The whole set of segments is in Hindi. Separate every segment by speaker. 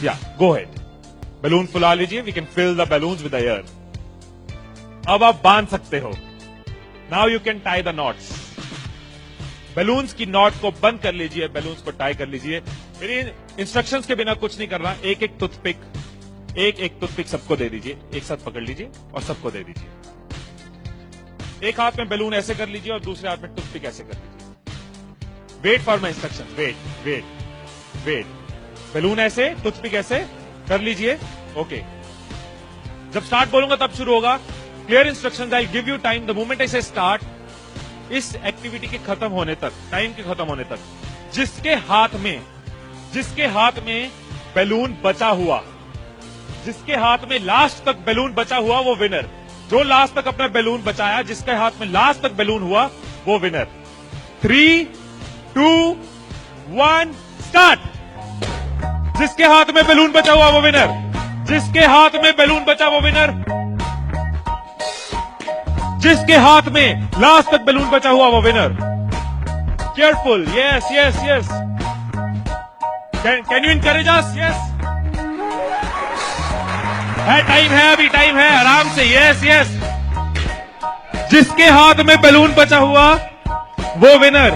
Speaker 1: या गो हेड, बैलून फुला लीजिए, we can fill the balloons with the air. अब आप बांध सकते हो। Now you can tie the knots. Balloons की नॉट को बंद कर लीजिए, बैलून्स को टाई कर लीजिए। मेरी इंस्ट्रक्शंस के बिना कुछ नहीं करना। एक एक टूथपिक सबको दे दीजिए, एक साथ पकड़ लीजिए और सबको दे दीजिए। एक हाथ में बैलून ऐसे कर लीजिए और दूसरे हाथ में टूथपिक ऐसे कर लीजिए। Wait for my instruction, wait. Balloon ऐसे, टूथपिक ऐसे कर लीजिए। ओके, जब स्टार्ट बोलूंगा तब शुरू होगा। Clear instructions, I give you time the moment I से स्टार्ट। इस एक्टिविटी के खत्म होने तक, टाइम के खत्म होने तक, जिसके हाथ में बैलून बचा हुआ, जिसके हाथ में लास्ट तक बैलून बचा हुआ वो विनर। जो लास्ट तक अपना बैलून बचाया, जिसके हाथ में लास्ट तक बैलून हुआ वो विनर। 3, 2, 1 स्टार्ट। जिसके हाथ में बैलून बचा हुआ वो विनर, जिसके हाथ में बैलून बचा वो विनर, जिसके हाथ में लास्ट तक बैलून बचा हुआ वो winner. Careful, yes. Can you encourage us? Yes, time है, अभी टाइम है, आराम से। यस। जिसके हाथ में बैलून बचा हुआ वो विनर,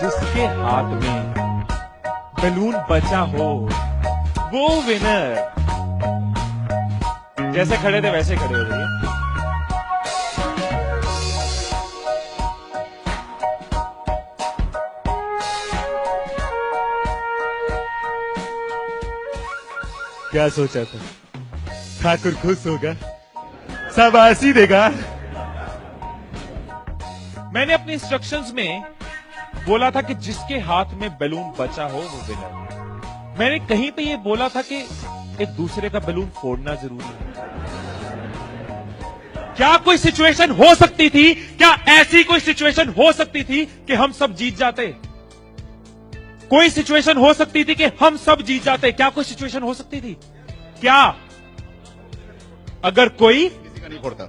Speaker 1: जिसके हाथ में बैलून बचा हो वो विनर। जैसे खड़े थे वैसे खड़े हो जाइए। क्या सोचा था? ठाकुर खुश होगा, शाबाशी देगा। मैंने अपने इंस्ट्रक्शंस में बोला था कि जिसके हाथ में बैलून बचा हो वो विनर। मैंने कहीं पे ये बोला था कि एक दूसरे का बैलून फोड़ना जरूरी है। क्या कोई सिचुएशन हो सकती थी, क्या ऐसी कोई सिचुएशन हो सकती थी कि हम सब जीत जाते? कोई सिचुएशन हो सकती थी कि हम सब जीत जाते? क्या कोई सिचुएशन हो सकती थी? क्या? अगर कोई
Speaker 2: किसी का नहीं फोड़ता,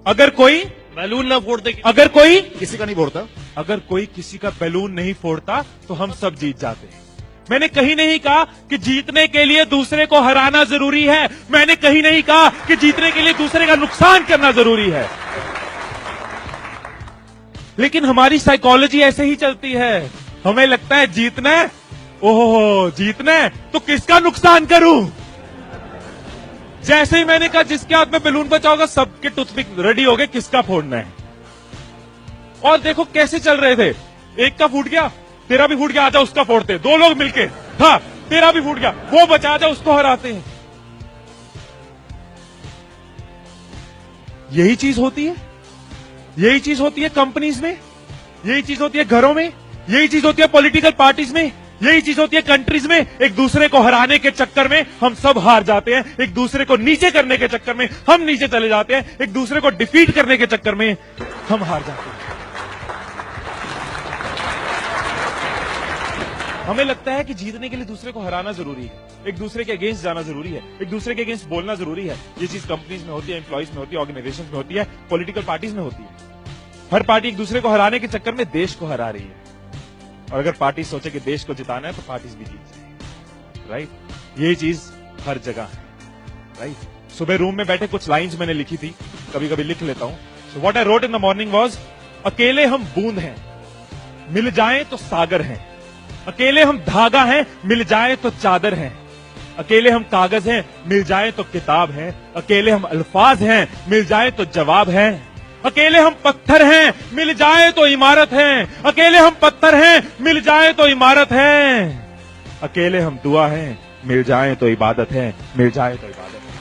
Speaker 1: अगर कोई
Speaker 3: बैलून ना फोड़ते,
Speaker 1: अगर कोई
Speaker 2: किसी का नहीं फोड़ता,
Speaker 1: अगर कोई किसी का बैलून नहीं फोड़ता तो हम सब जीत जाते। मैंने कहीं नहीं कहा कि जीतने के लिए दूसरे को हराना जरूरी है। मैंने कहीं नहीं कहा कि जीतने के लिए दूसरे का नुकसान करना जरूरी है। लेकिन हमारी साइकोलॉजी ऐसे ही चलती है। हमें लगता है जीतना है, ओहो जीतना है तो किसका नुकसान करूं। जैसे ही मैंने कहा जिसके हाथ में बैलून बचा होगा, सबके टूथपिक रेडी हो गए, किसका फोड़ना है। और देखो कैसे चल रहे थे। एक का फूट गया, तेरा भी फूट गया, आजा उसका फोड़ते। दो लोग मिलके, हाँ तेरा भी फूट गया, वो बचा, आजा उसको हराते हैं। यही चीज होती है, यही चीज होती है कंपनीज में, यही चीज होती है घरों में, यही चीज होती है पॉलिटिकल पार्टीज में, यही चीज होती है कंट्रीज में। एक दूसरे को हराने के चक्कर में हम सब हार जाते हैं, एक दूसरे को नीचे करने के चक्कर में हम नीचे चले जाते हैं, एक दूसरे को डिफीट करने के चक्कर में हम हार जाते हैं। हमें लगता है कि जीतने के लिए दूसरे को हराना जरूरी है, एक दूसरे के अगेंस्ट जाना जरूरी है, एक दूसरे के अगेंस्ट बोलना जरूरी है। ये चीज कंपनीज में होती है, एम्प्लॉइज में होती है, ऑर्गेनाइजेशन में होती है, पॉलिटिकल पार्टीज में होती है। हर पार्टी एक दूसरे को हराने के चक्कर में देश को हरा रही है। और अगर पार्टी सोचे कि देश को जिताना है तो पार्टीज भी जीत जाएगी, राइट। यही चीज हर जगह है, राइट। सुबह रूम में बैठे कुछ लाइंस मैंने लिखी थी, कभी कभी लिख लेता हूं। So what I wrote in the morning was, अकेले हम बूंद हैं, मिल जाएं तो सागर हैं। अकेले हम धागा हैं, मिल जाए तो चादर हैं। अकेले हम कागज हैं, मिल जाए तो किताब हैं। अकेले हम अल्फाज हैं, मिल जाए तो जवाब हैं। अकेले हम पत्थर हैं, मिल जाए तो इमारत है। अकेले हम पत्थर हैं, मिल जाए तो इमारत है। अकेले हम दुआ हैं, मिल जाए तो इबादत है, मिल जाए तो इबादत है।